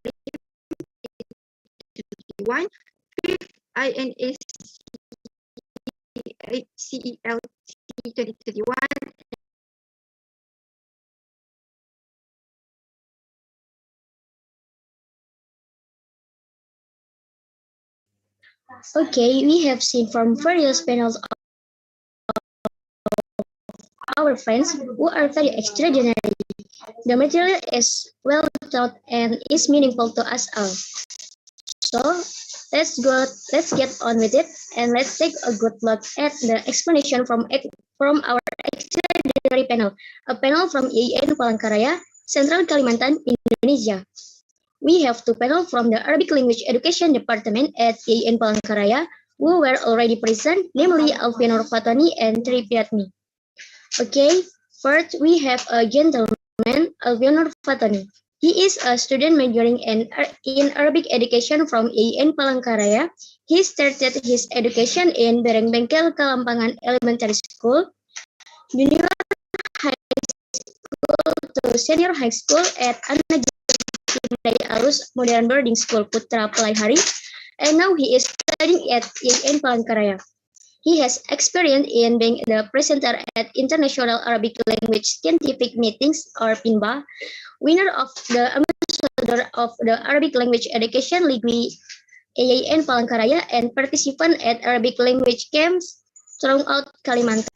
2021, fifth INACELT 2021. Okay, we have seen from various panels of our friends who are very extraordinary. The material is well thought and is meaningful to us all. So let's get on with it and let's take a good look at the explanation from our extraordinary panel, a panel from IAIN Palangkaraya, Central Kalimantan, Indonesia. We have two panels from the Arabic Language Education Department at IAIN Palangkaraya who were already present, namely Alfianur Fatani and Tri Piatmi. Okay, first we have a gentleman, Alfianur Fatani. He is a student majoring in Arabic education from IAIN Palangkaraya. He started his education in Berengbengkel Kalampangan Elementary School, junior high school to senior high school at Anna Jaya Alus Modern Boarding School Putra Pelaihari, and now he is studying at IAIN Palangkaraya. He has experience in being the presenter at International Arabic Language Scientific Meetings, or PINBA, winner of the Ambassador of the Arabic Language Education League IAIN Palangkaraya, and participant at Arabic language camps throughout Kalimantan.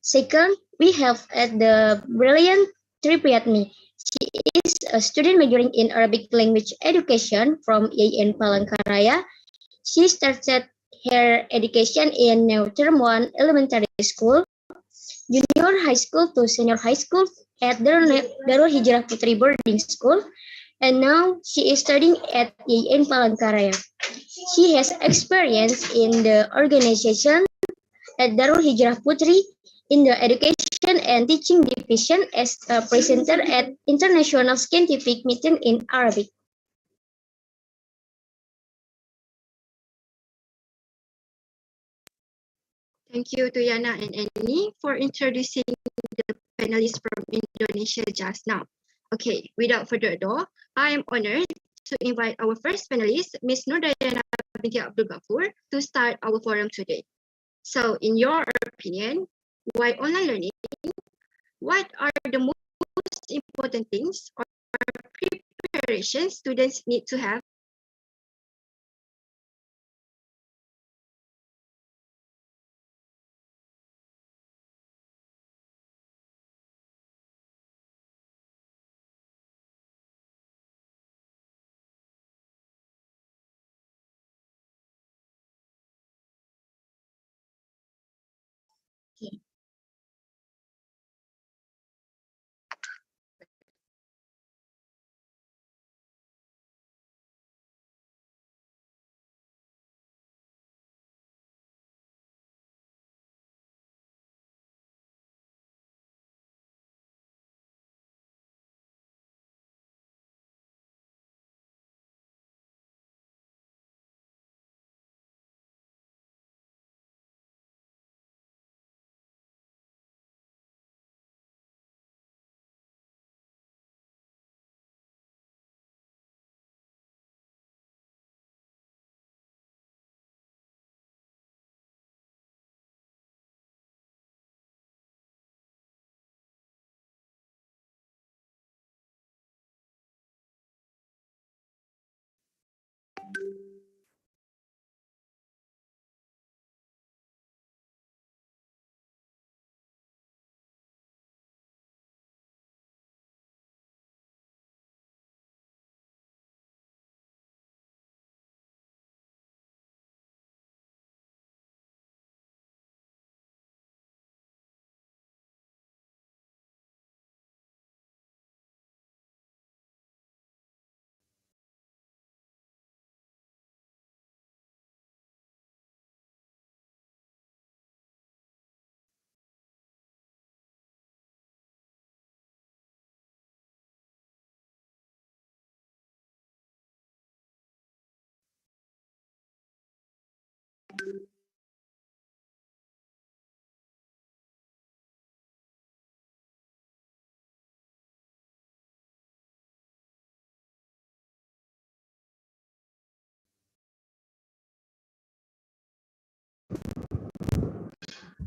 Second, we have at the brilliant Tripriatni. She is a student majoring in Arabic language education from IAIN Palangkaraya. She started her education in Term 1 Elementary School, junior high school to senior high school at Darul Hijrah Putri Boarding School, and now she is studying at IAIN Palangkaraya. She has experience in the organization at Darul Hijrah Putri in the education and teaching division as a presenter at International Scientific Meeting in Arabic. Thank you to Yana and Annie for introducing the panelists from Indonesia just now. Okay, without further ado, I am honored to invite our first panelist, Ms. Nurdayana binti Abdul Ghafur, to start our forum today. So, in your opinion, why online learning? What are the most important things or preparations students need to have?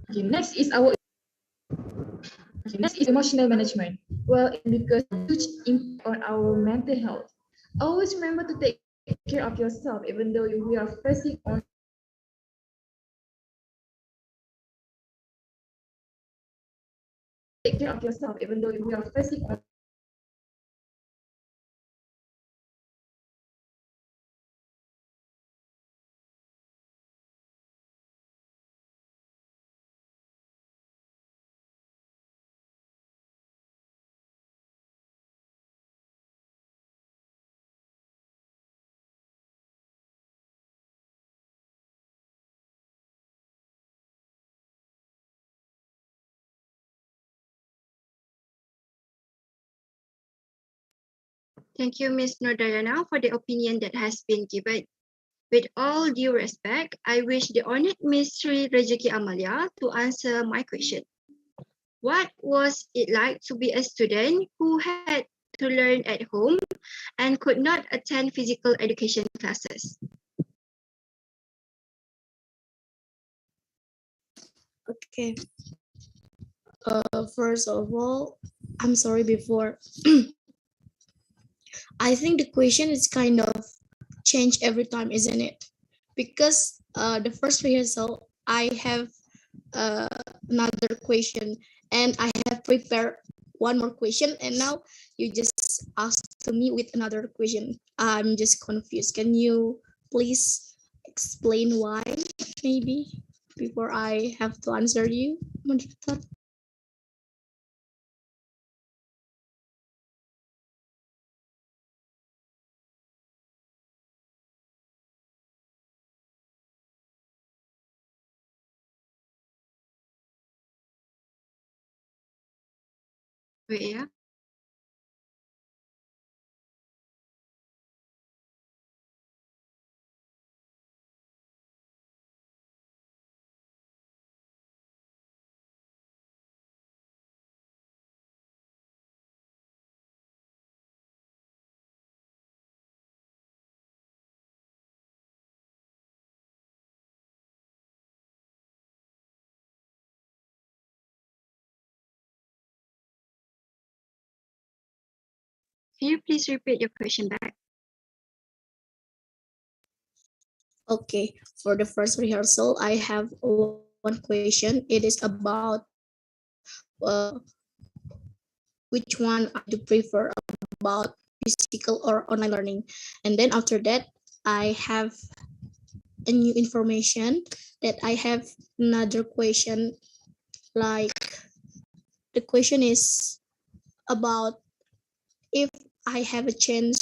Okay, next is emotional management. Well, because huge impact on our mental health. Always remember to take care of yourself, even though we are facing on take care of yourself, even though we are facing on Thank you, Ms. Nordayana, for the opinion that has been given. With all due respect, I wish the honored Ms. Sri Rejeki Amalia to answer my question. What was it like to be a student who had to learn at home and could not attend physical education classes? Okay. First of all, I'm sorry before. I think the question is kind of change every time, isn't it? Because the first rehearsal, I have uh, another question, and I have prepared one more question, and now you just asked to me with another question. I'm just confused. Can you please explain why, maybe, before I have to answer you, moderator? Wait, yeah. Can you please repeat your question back? Okay, for the first rehearsal, I have one question. It is about which one I do prefer about physical or online learning. And then after that, I have a new information that I have another question. Like the question is about if I have a chance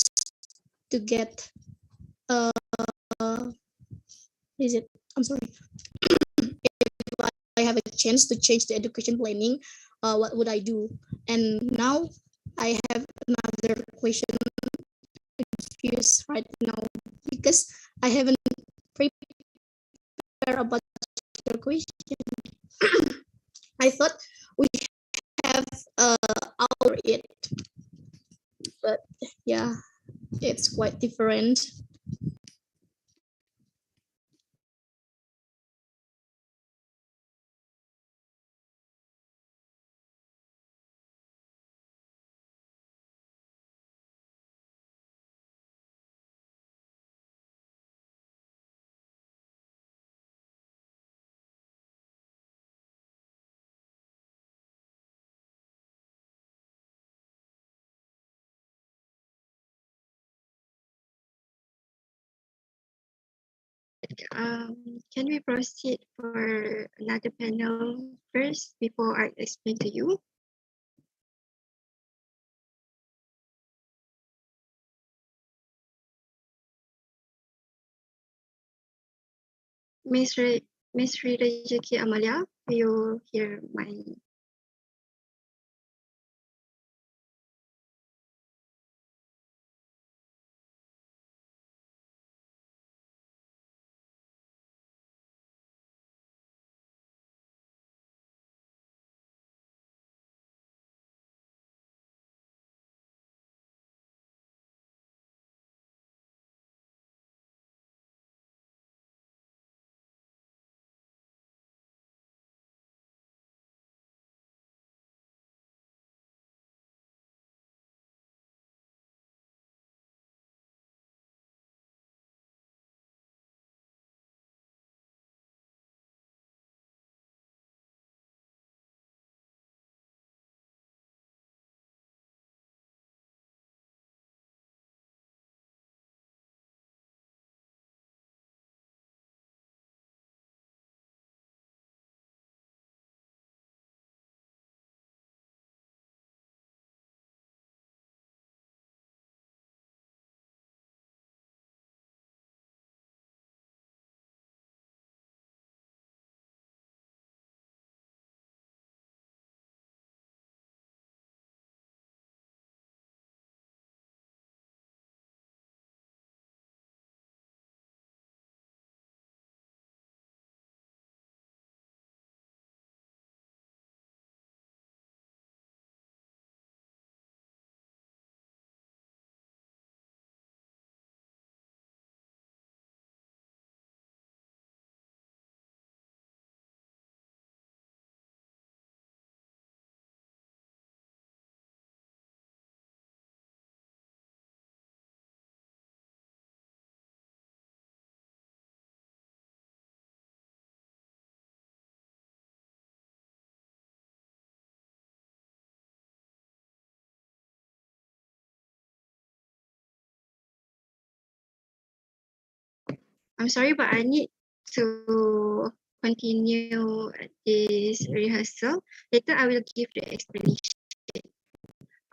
to get is it I'm sorry, if I have a chance to change the education planning, what would I do? And now I have another question confused right now because I haven't prepared about your question. I thought we have our it, but yeah, it's quite different. Can we proceed for another panel first before I explain to you? Ms. Ms. Rejeki Amalia, do you hear my I'm sorry, but I need to continue this rehearsal. Later, I will give the explanation.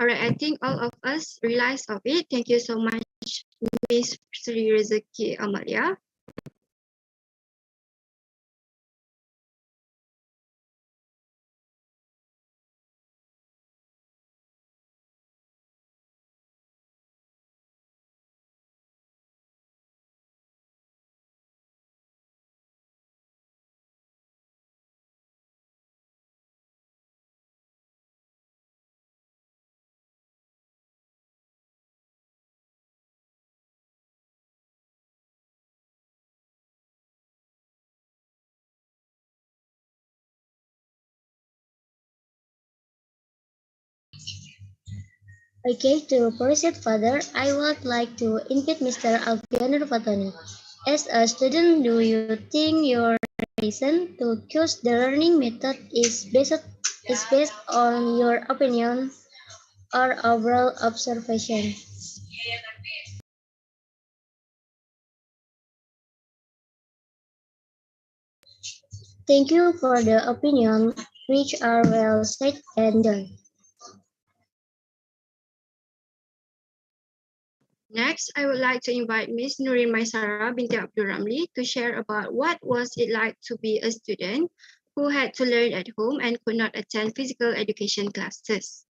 All right, I think all of us realize of it. Thank you so much, Miss Sri Rezeki Amalia. Okay, to proceed further, I would like to invite Mr. Alfianur Fatoni. As a student, do you think your reason to choose the learning method is based on your opinion or overall observation? Thank you for the opinion, which are well said and done. Next, I would like to invite Miss Nurin Maisara binti Abdul Ramli to share about what was it like to be a student who had to learn at home and could not attend physical education classes.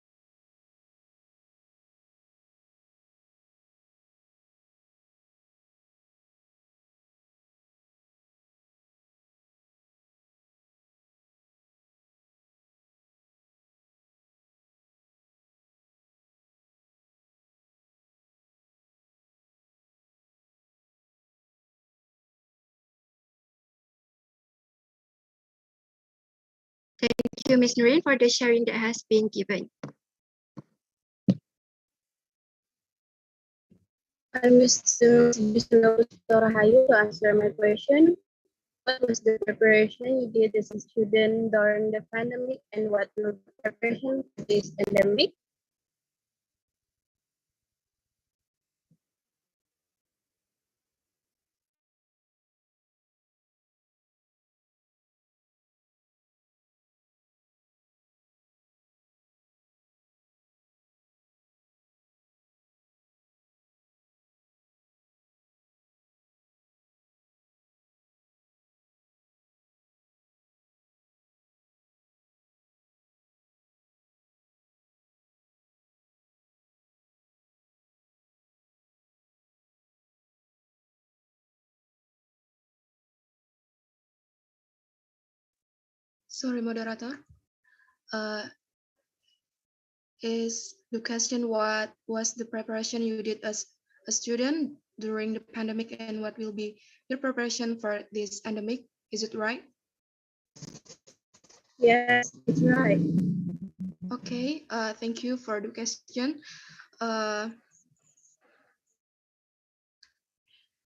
Thank you, Miss Nurin, for the sharing that has been given. I'm Mr. Rahayu to answer my question. What was the preparation you did as a student during the pandemic, and what will the preparation for this pandemic? Sorry, moderator. Is the question what was the preparation you did as a student during the pandemic and what will be your preparation for this pandemic? Is it right? Yes, it's right. Okay, thank you for the question. Uh,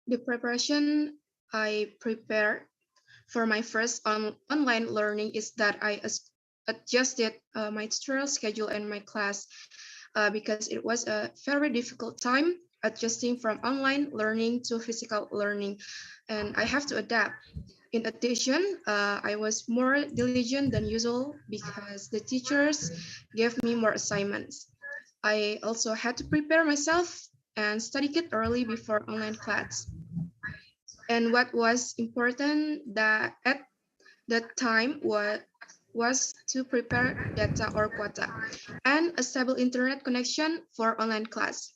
the preparation I prepared for my first online learning is that I adjusted my tutorial schedule and my class because it was a very difficult time adjusting from online learning to physical learning, and I have to adapt. In addition, I was more diligent than usual because the teachers gave me more assignments. I also had to prepare myself and study it early before online class. And what was important that at that time was to prepare data or quota and a stable internet connection for online class.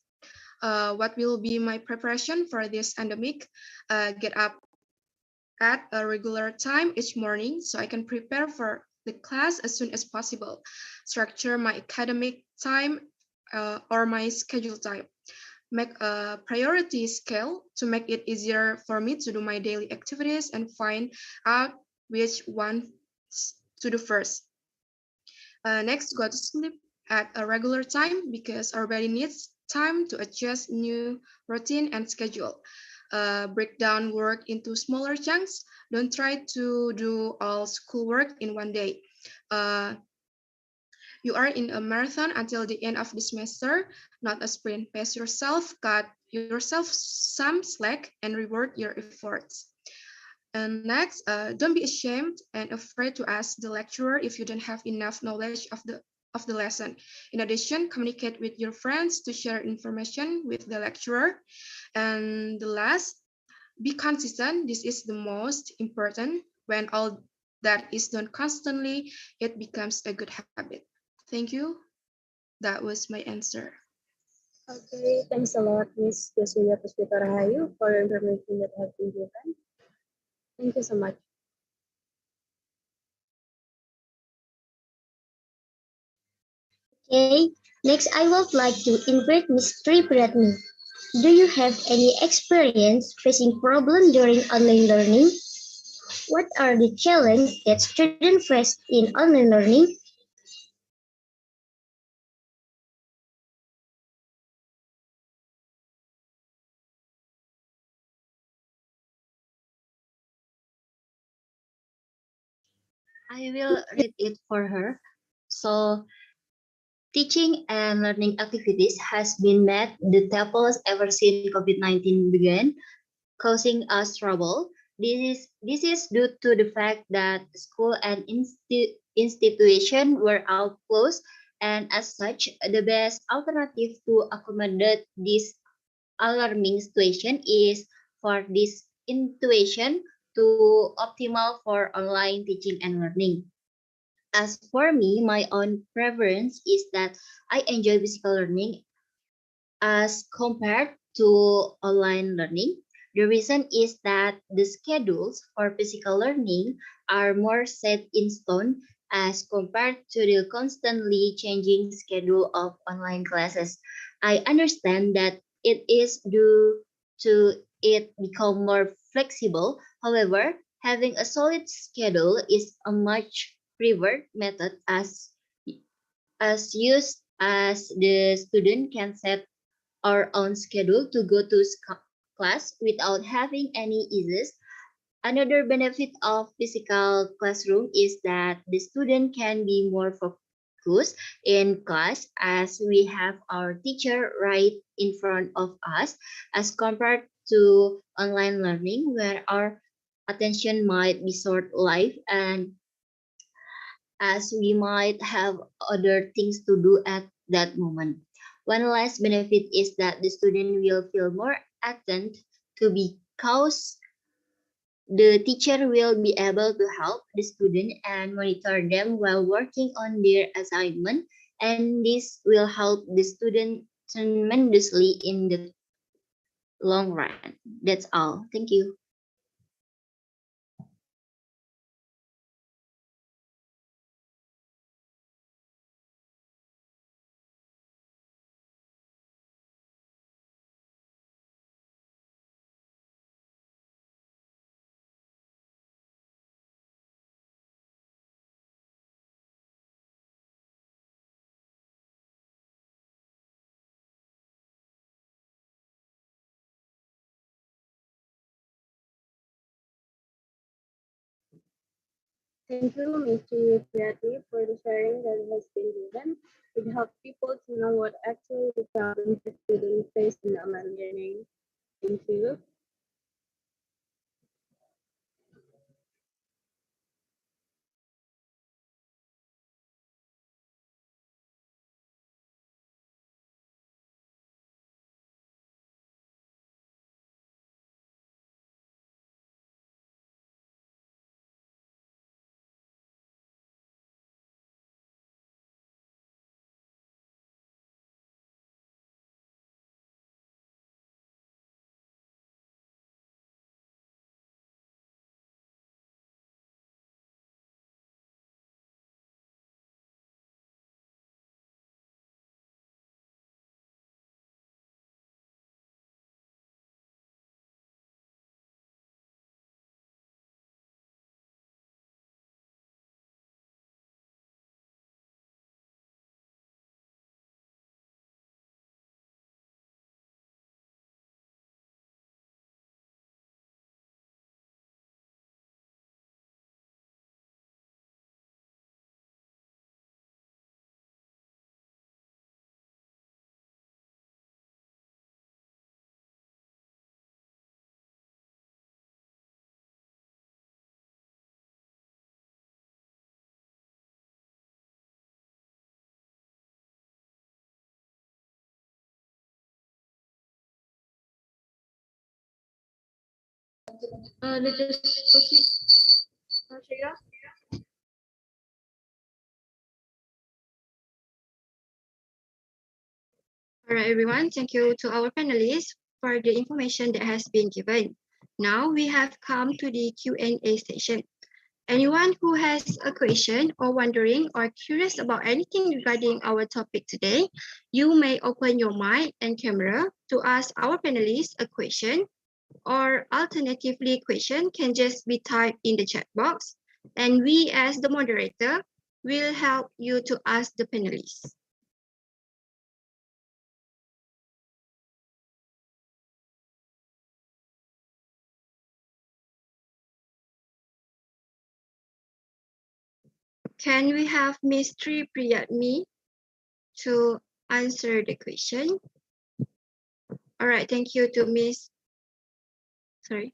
What will be my preparation for this endemic? Get up at a regular time each morning so I can prepare for the class as soon as possible. Structure my academic time or my schedule time. Make a priority scale to make it easier for me to do my daily activities and find out which one to do first. Next, go to sleep at a regular time because our body needs time to adjust new routine and schedule. Break down work into smaller chunks. Don't try to do all schoolwork in one day. You are in a marathon until the end of the semester. not a sprint. Pace yourself, cut yourself some slack, and reward your efforts. And next, don't be ashamed and afraid to ask the lecturer if you don't have enough knowledge of the lesson. In addition, communicate with your friends to share information with the lecturer. And the last, be consistent. This is the most important. When all that is done constantly, it becomes a good habit. Thank you. That was my answer. Okay, thanks a lot, Miss Joselia Puspita Rahayu, for your information that has been given. Thank you so much. Okay, next I would like to invite Ms. Tripriatni. Do you have any experience facing problem during online learning? What are the challenges that students face in online learning? I will read it for her. So, teaching and learning activities has been met the toughest ever since COVID-19 began, causing us trouble. This is due to the fact that school and institution were all closed, and as such, the best alternative to accommodate this alarming situation is for this intuition to optimal for online teaching and learning. As for me, my own preference is that I enjoy physical learning as compared to online learning. The reason is that the schedules for physical learning are more set in stone as compared to the constantly changing schedule of online classes. I understand that it is due to it become more flexible. However, having a solid schedule is a much preferred method as used as the student can set our own schedule to go to class without having any issues. Another benefit of physical classroom is that the student can be more focused in class as we have our teacher right in front of us as compared to online learning where our attention might be short lived and as we might have other things to do at that moment. One last benefit is that the student will feel more attentive to because the teacher will be able to help the student and monitor them while working on their assignment, and this will help the student tremendously in the long run. That's all. Thank you. Thank you, Mr. Priyati, for the sharing that has been given. It helps people to know what actually the problems that students face in online learning. Thank you. Let us proceed. Shaira? All right, everyone. Thank you to our panelists for the information that has been given. Now we have come to the Q&A session. Anyone who has a question or wondering or curious about anything regarding our topic today, you may open your mic and camera to ask our panelists a question, or alternatively, question can just be typed in the chat box, and we as the moderator will help you to ask the panelists. Can we have Ms. Tri Priyatmi to answer the question? All right, thank you to Ms. Sorry.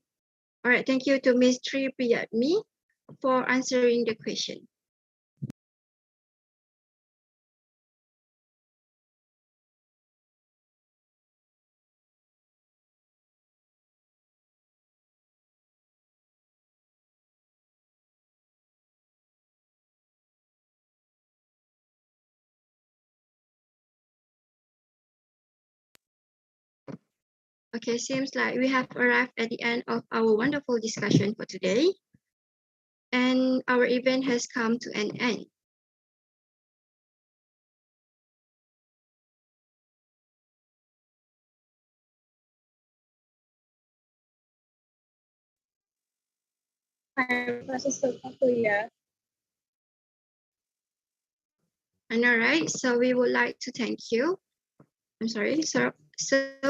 All right, thank you to Ms. Tri Priyatmi for answering the question. Okay, seems like we have arrived at the end of our wonderful discussion for today, and our event has come to an end. And all right, so we would like to thank you. I'm sorry, so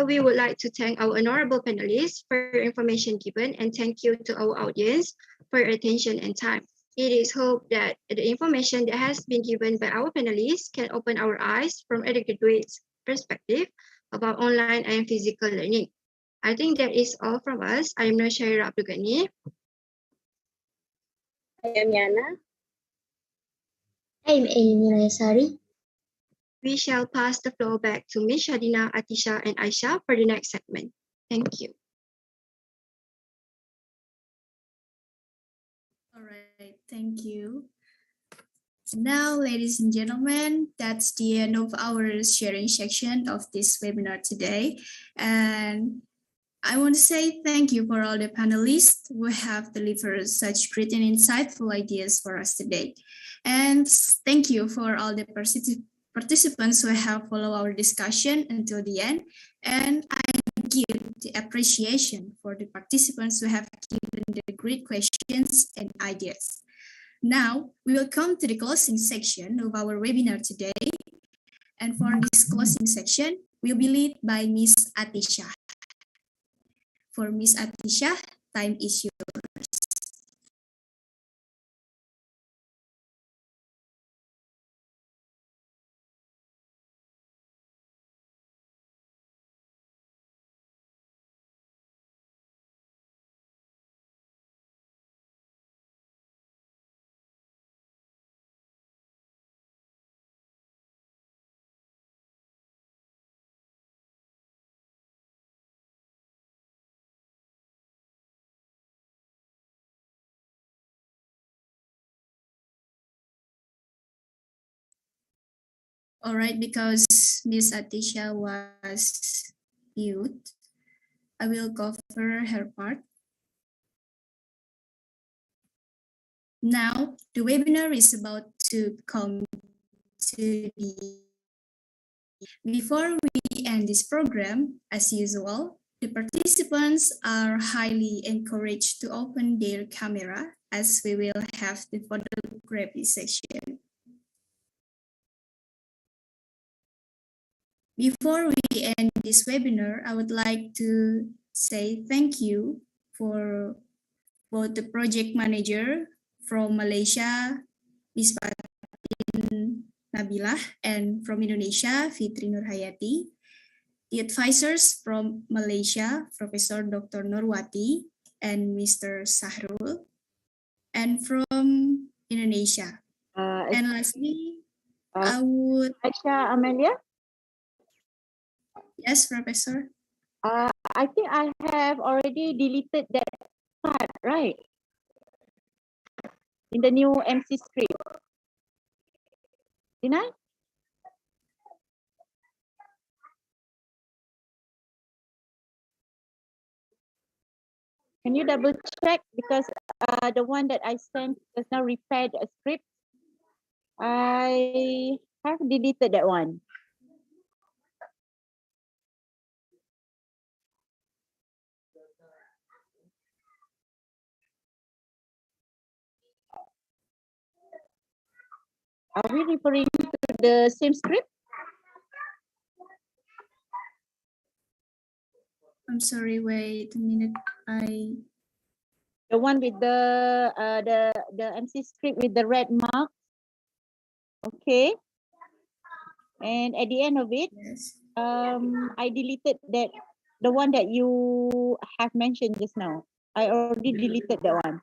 we would like to thank our honorable panelists for your information given, and thank you to our audience for your attention and time. It is hoped that the information that has been given by our panelists can open our eyes from undergraduates' perspective about online and physical learning. I think that is all from us. I am Nashaira Abdugani. I am Yana. I'm Amy Layasari. We shall pass the floor back to Ms. Shadina, Atisha, and Aisha for the next segment. Thank you. All right, thank you. Now, ladies and gentlemen, that's the end of our sharing section of this webinar today. And I want to say thank you for all the panelists who have delivered such great and insightful ideas for us today. And thank you for all the participants who have followed our discussion until the end. And I give the appreciation for the participants who have given the great questions and ideas. Now, we will come to the closing section of our webinar today. And for this closing section, will be led by Ms. Atisha. For Ms. Atisha, time is yours. All right, because Ms. Atisha was mute, I will cover her part. Now, the webinar is about to come to the... Before we end this program, as usual, the participants are highly encouraged to open their camera as we will have the photography session. Before we end this webinar, I would like to say thank you for both the project manager from Malaysia, Ms. Fatin Nabilah, and from Indonesia, Fitri Nurhayati, the advisors from Malaysia, Professor Dr. Nurwati and Mr. Sahrul, and from Indonesia. And lastly, I would... Aisha Amelia? Yes, Professor. I think I have already deleted that right? In the new MC script. Did I? Can you double check? Because the one that I sent does not repair a script. I have deleted that one. Are we referring to the same script? I'm sorry, wait a minute. The one with the MC script with the red mark. Okay. And at the end of it, Yes. I deleted the one that you have mentioned just now. I already deleted that one.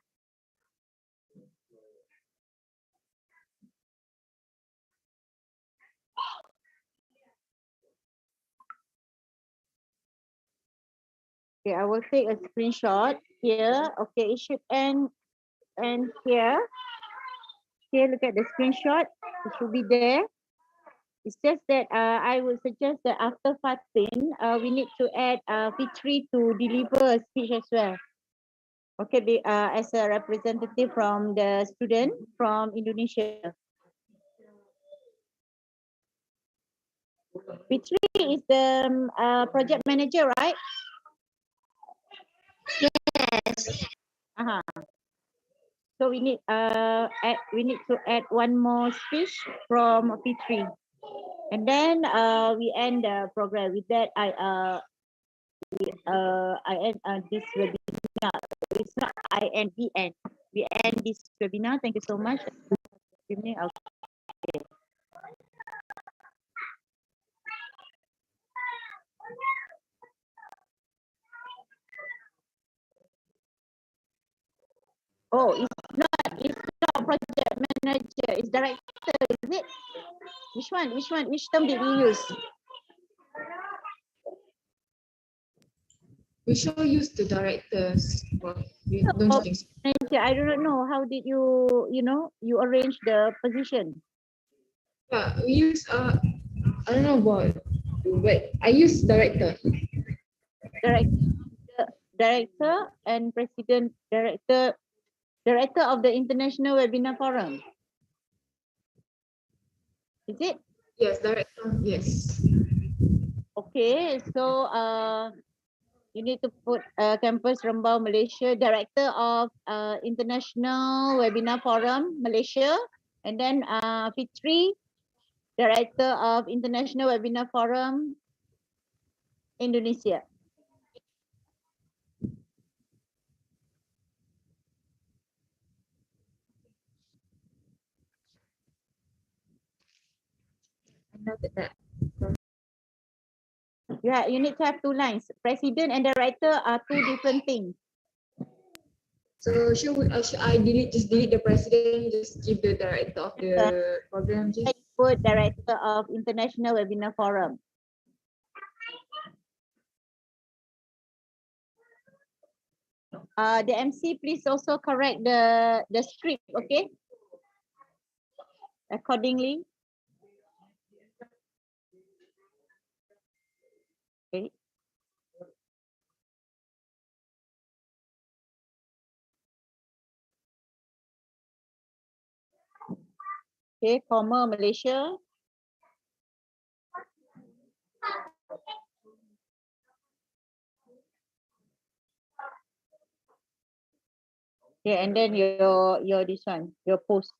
Okay, I will take a screenshot here. Okay, it should end here. Here, look at the screenshot. It should be there. It's just that I would suggest that after Fatin, we need to add Fitri to deliver a speech as well. Okay, as a representative from the student from Indonesia. Fitri is the project manager, right? Yes. So we need to add one more speech from Fitri, and then we end the program. With that, I end this webinar. It's not I end, we end. We end this webinar. Thank you so much. Good evening. Okay. Oh, it's not project manager. It's director. Is it? Which one? Which term did we use? We shall use the directors. Well, we don't Oh, think so. manager. I do not know. How did you arrange the position? Yeah, we use I don't know about, but I use director. Director and president, director of the International Webinar Forum. Is it? Yes, director. Yes. Okay, so you need to put Campus Rembau Malaysia, director of International Webinar Forum Malaysia, and then Fitri, director of International Webinar Forum Indonesia. I noted that. Yeah, you need to have two lines. President and director are two different things. So should I just delete the president, just give the director of the program just? Put director of International Webinar Forum. The MC, please also correct the script, okay? Accordingly. Okay. Okay, former Malaysia. Okay, and then your this one, your post.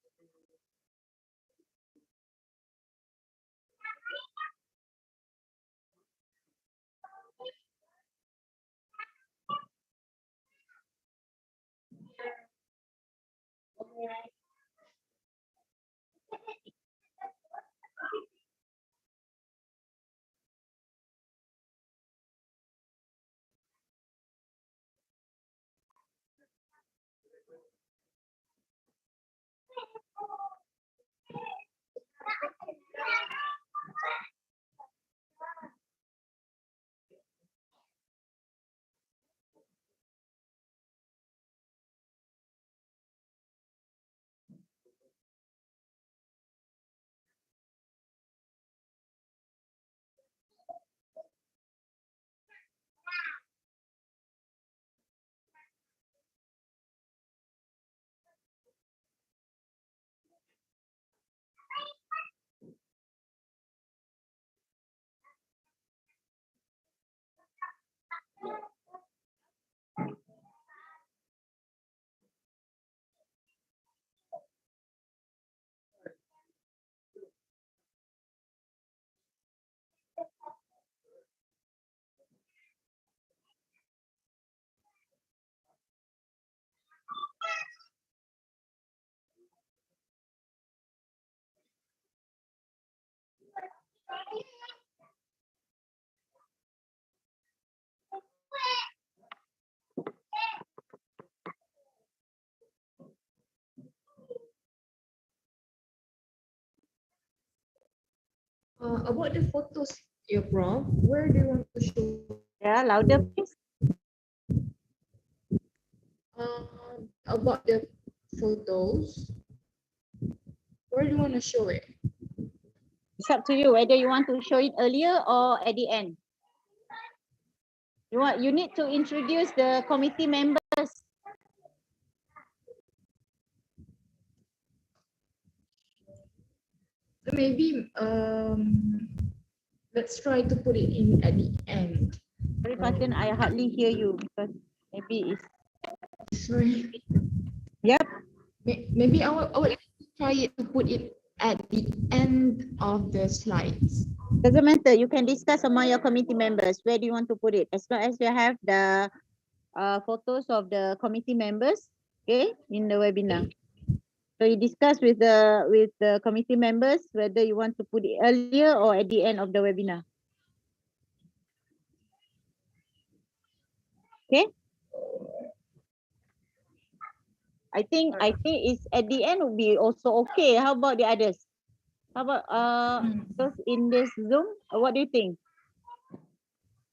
About the photos, your Prof, where do you want to show? Yeah, louder please. About the photos, where do you want to show it? It's up to you whether you want to show it earlier or at the end. You need to introduce the committee members. Maybe let's try to put it in at the end. Sorry, Fatin, I hardly hear you because maybe it's Sorry. yep. Maybe I will try it to put it at the end of the slides. Doesn't matter. You can discuss among your committee members. Where do you want to put it? As long as you have the photos of the committee members, okay, in the webinar. So you discuss with the committee members whether you want to put it earlier or at the end of the webinar. Okay. I think it's at the end will be also okay. How about the others? How about those in this Zoom? What do you think?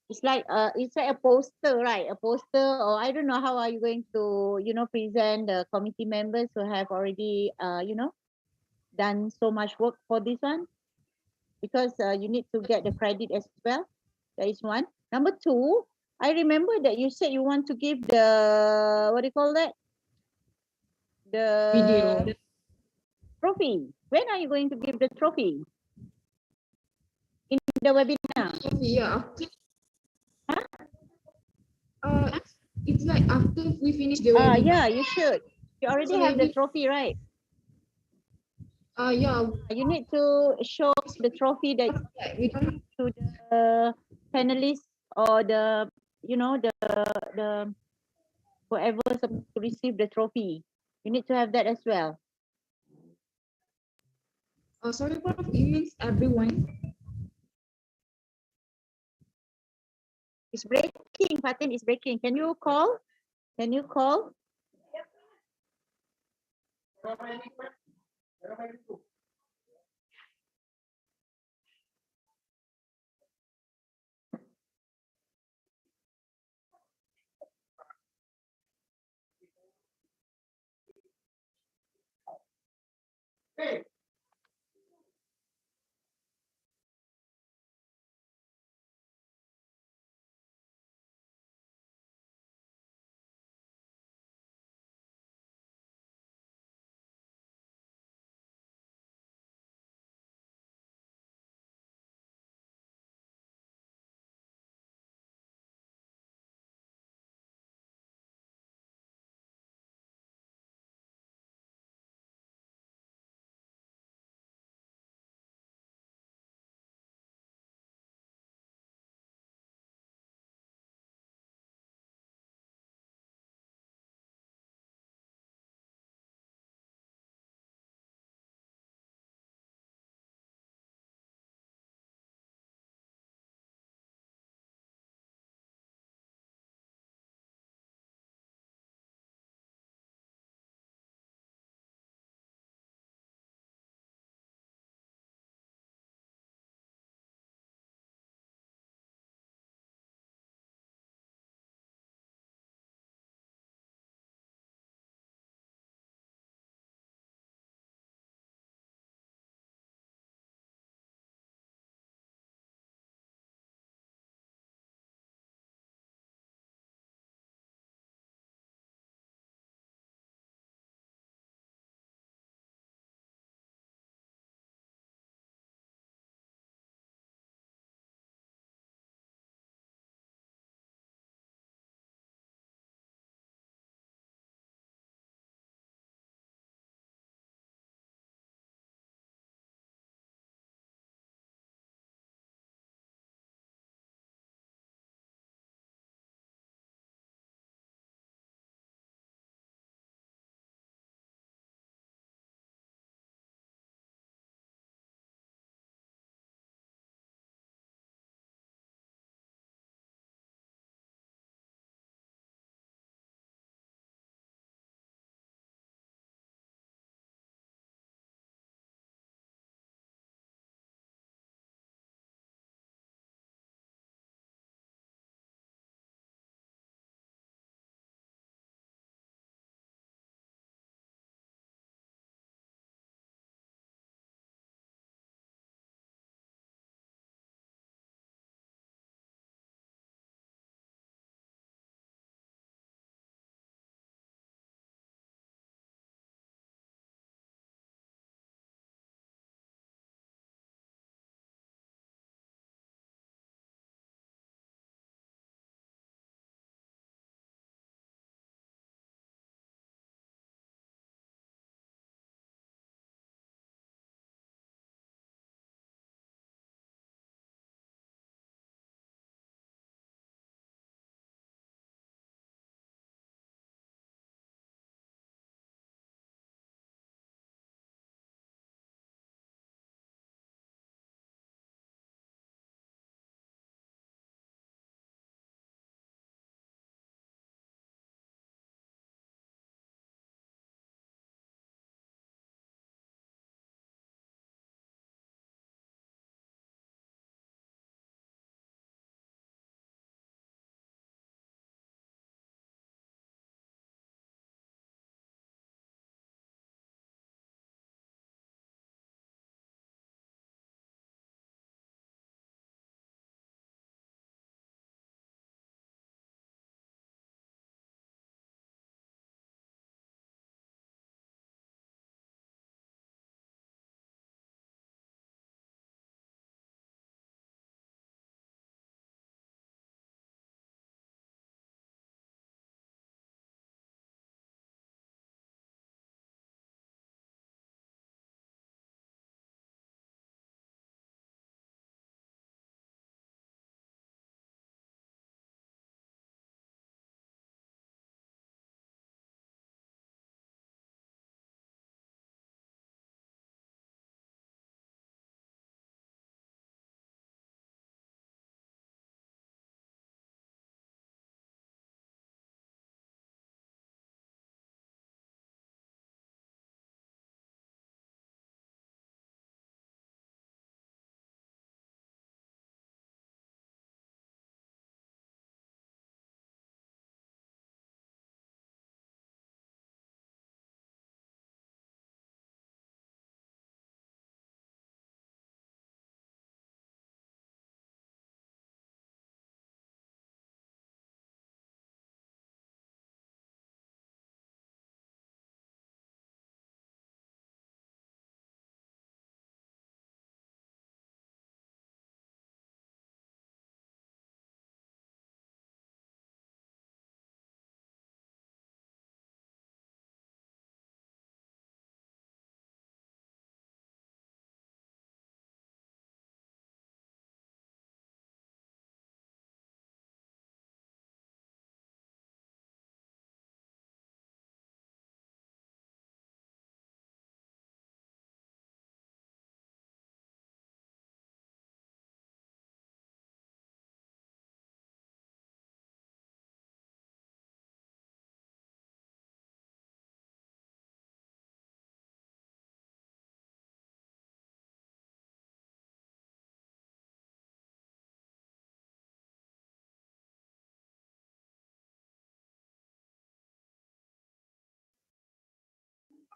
It's like a poster, right? A poster, or I don't know how are you going to, present the committee members who have already, done so much work for this one, because you need to get the credit as well. That is one. Number two, I remember that you said you want to give the, what do you call that? The Video. trophy. When are you going to give the trophy? In the webinar? Yeah. Huh? It's like after we finish the webinar. Yeah, you should. You already So have the maybe- trophy, right? Yeah. You need to show the trophy that Like we don't. to the panelists or the, the whoever supposed to receive the trophy. You need to have that as well. Sorry, Prof. It means everyone. It's breaking, Fatin, it's breaking. Can you call? Can you call?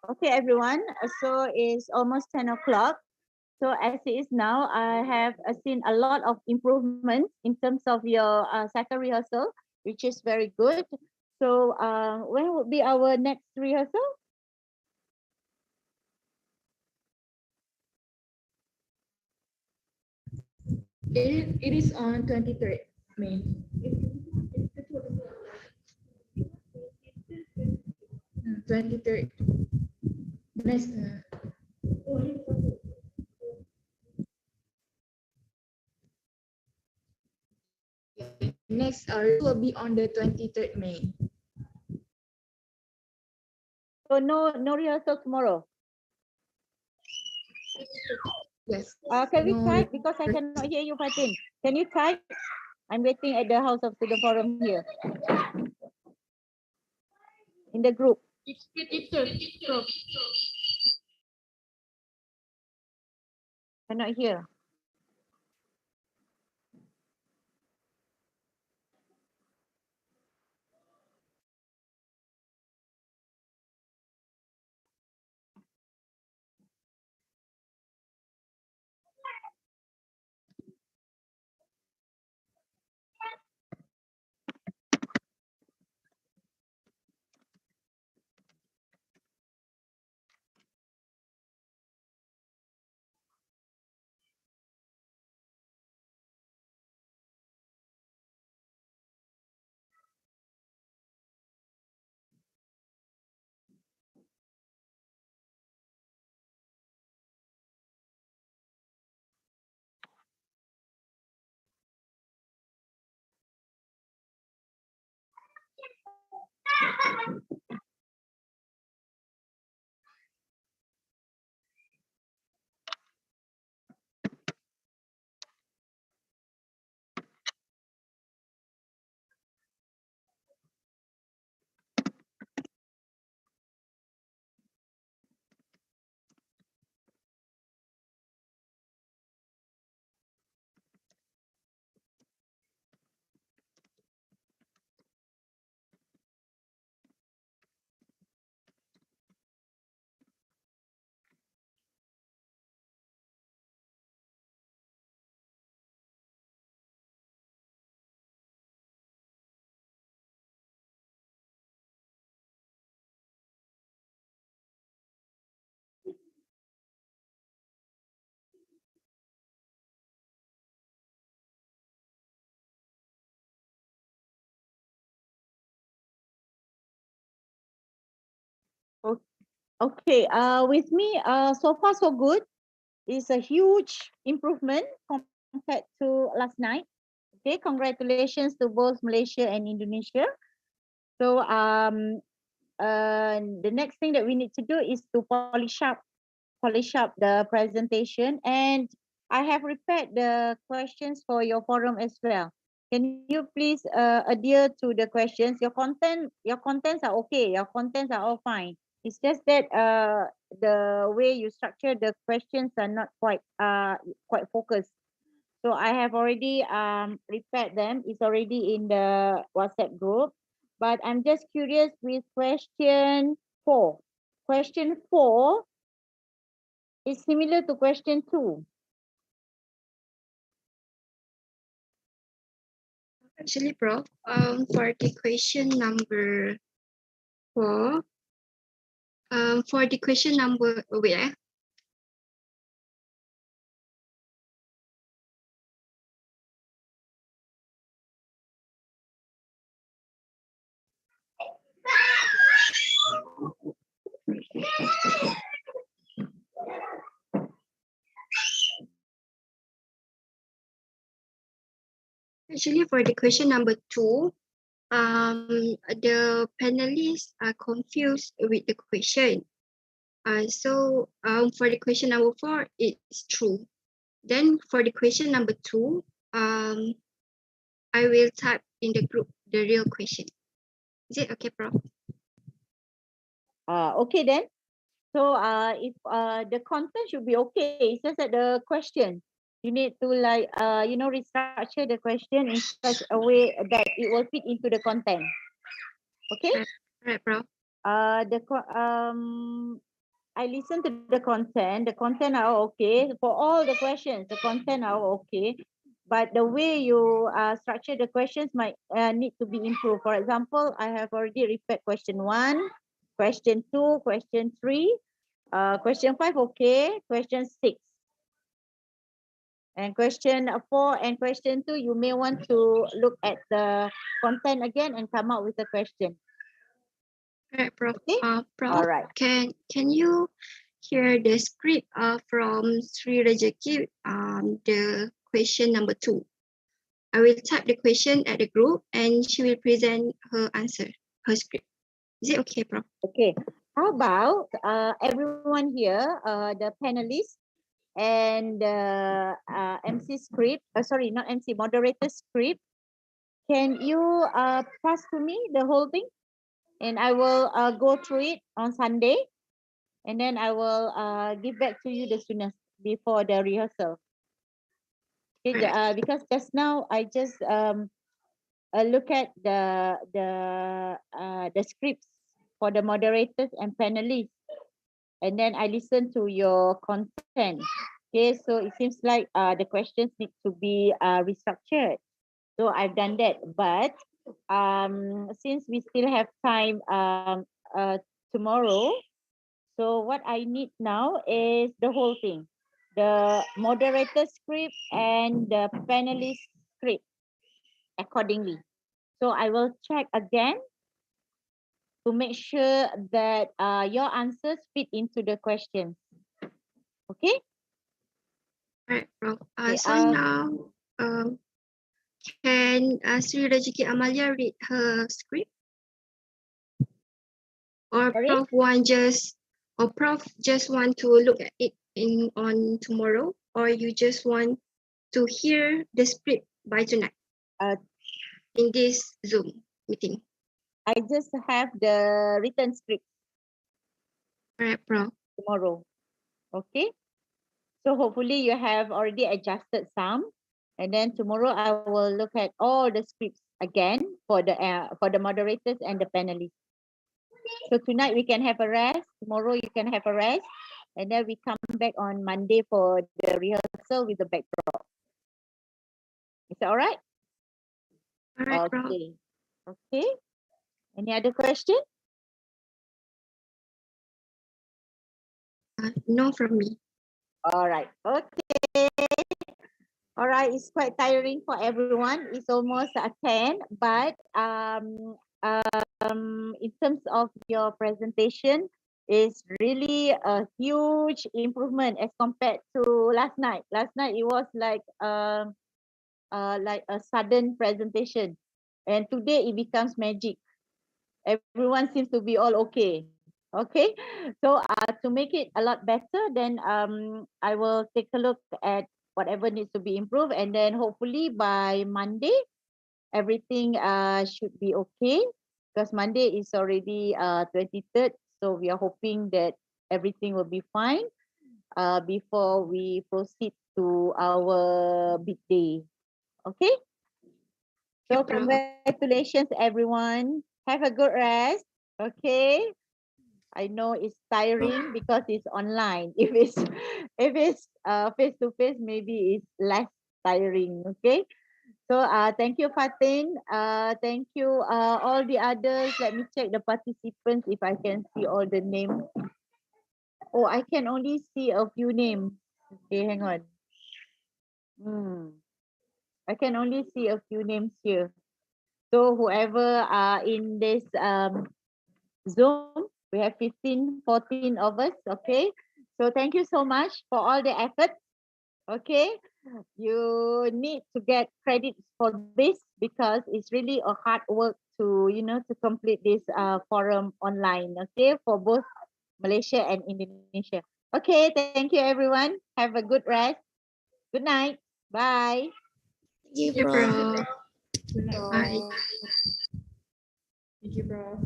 Okay, everyone. So it's almost 10 o'clock. So as it is now, I have seen a lot of improvement in terms of your second rehearsal, which is very good. So when would be our next rehearsal? It is on 23rd May. 23rd. Next. Next will be on the 23rd May. So no rehearsal tomorrow. Yes. Can we No type because I cannot hear you, Fatin? Can you type? I'm waiting at the House of Student Forum here. In the group. Cannot hear. Okay, with me, so far so good. It's a huge improvement compared to last night. Okay, congratulations to both Malaysia and Indonesia. So the next thing that we need to do is to polish up the presentation, and I have prepared the questions for your forum as well. Can you please adhere to the questions? Your contents are okay. Your contents are all fine. It's just that the way you structure the questions are not quite focused. So I have already prepared them. It's already in the WhatsApp group. But I'm just curious with question 4. Question 4 is similar to question 2. Actually, Prof, for the question number 4, for the question number, wait, actually for the question number 2, the panelists are confused with the question. So for the question number 4, it's true. Then for the question number 2, I will type in the group the real question. Is it okay, Prof? Okay then. So if the content should be okay, it's just that the question, you need to restructure the question in such a way that it will fit into the content. Okay? Right, Prof. I listen to the content. The content are okay for all the questions. The content are okay, but the way you structure the questions might need to be improved. For example, I have already repeated question 1, question 2, question 3, question 5. Okay, question 6. And question 4 and question 2, you may want to look at the content again and come up with a question. Right, Prof. Okay. Prof, All right. can you hear the script from Sri Rejeki, the question number 2? I will type the question at the group and she will present her answer, her script. Is it okay, Prof? Okay. How about everyone here, the panelists and MC script, sorry, not MC, moderator script. Can you pass to me the whole thing? And I will go through it on Sunday. And then I will give back to you the soonest before the rehearsal. Okay, Right. because just now I just look at the scripts for the moderators and panelists, and then I listen to your content. Okay, so it seems like the questions need to be restructured. So I've done that, but since we still have time tomorrow, so what I need now is the whole thing, the moderator script and the panelist script accordingly. So I will check again to make sure that your answers fit into the questions. Okay? Right, Prof. Okay, So now, can Sri Rejeki Amalia read her script? Or sorry? Prof just want to look at it on tomorrow, or you just want to hear the script by tonight Uh, in this Zoom meeting? I just have the written script All right, Prof. tomorrow. Okay? So hopefully you have already adjusted some. And then tomorrow I will look at all the scripts again for the moderators and the panelists. So tonight we can have a rest. Tomorrow you can have a rest. And then we come back on Monday for the rehearsal with the backdrop. Is that all right? All right, Prof. Okay. Okay. Any other question? No from me. All right. Okay. All right. It's quite tiring for everyone. It's almost 10, but in terms of your presentation, it's really a huge improvement as compared to last night. Last night it was like a sudden presentation, and today it becomes magic. Everyone seems to be all okay. Okay, so to make it a lot better, then I will take a look at whatever needs to be improved, and then hopefully by Monday everything should be okay, because Monday is already 23rd, so we are hoping that everything will be fine before we proceed to our big day. Okay, so congratulations everyone, have a good rest. Okay, I know it's tiring because it's online. If it's face to face, maybe it's less tiring. Okay. So thank you, Fatin. Thank you, all the others. Let me check the participants if I can see all the names. Oh, I can only see a few names. Okay, hang on. I can only see a few names here. So whoever are in this Zoom, we have 15, 14 of us. Okay. So thank you so much for all the effort. Okay. You need to get credit for this because it's really a hard work to to complete this forum online. Okay, for both Malaysia and Indonesia. Okay, thank you everyone, have a good rest. Good night. Bye. Thank you, Thank you, Prof. Prof. Good night. Bye. Thank you, bro.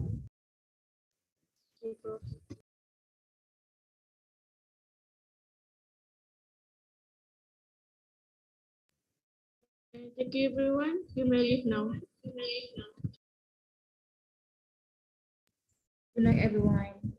Thank you, everyone. You may leave now. Good night, everyone.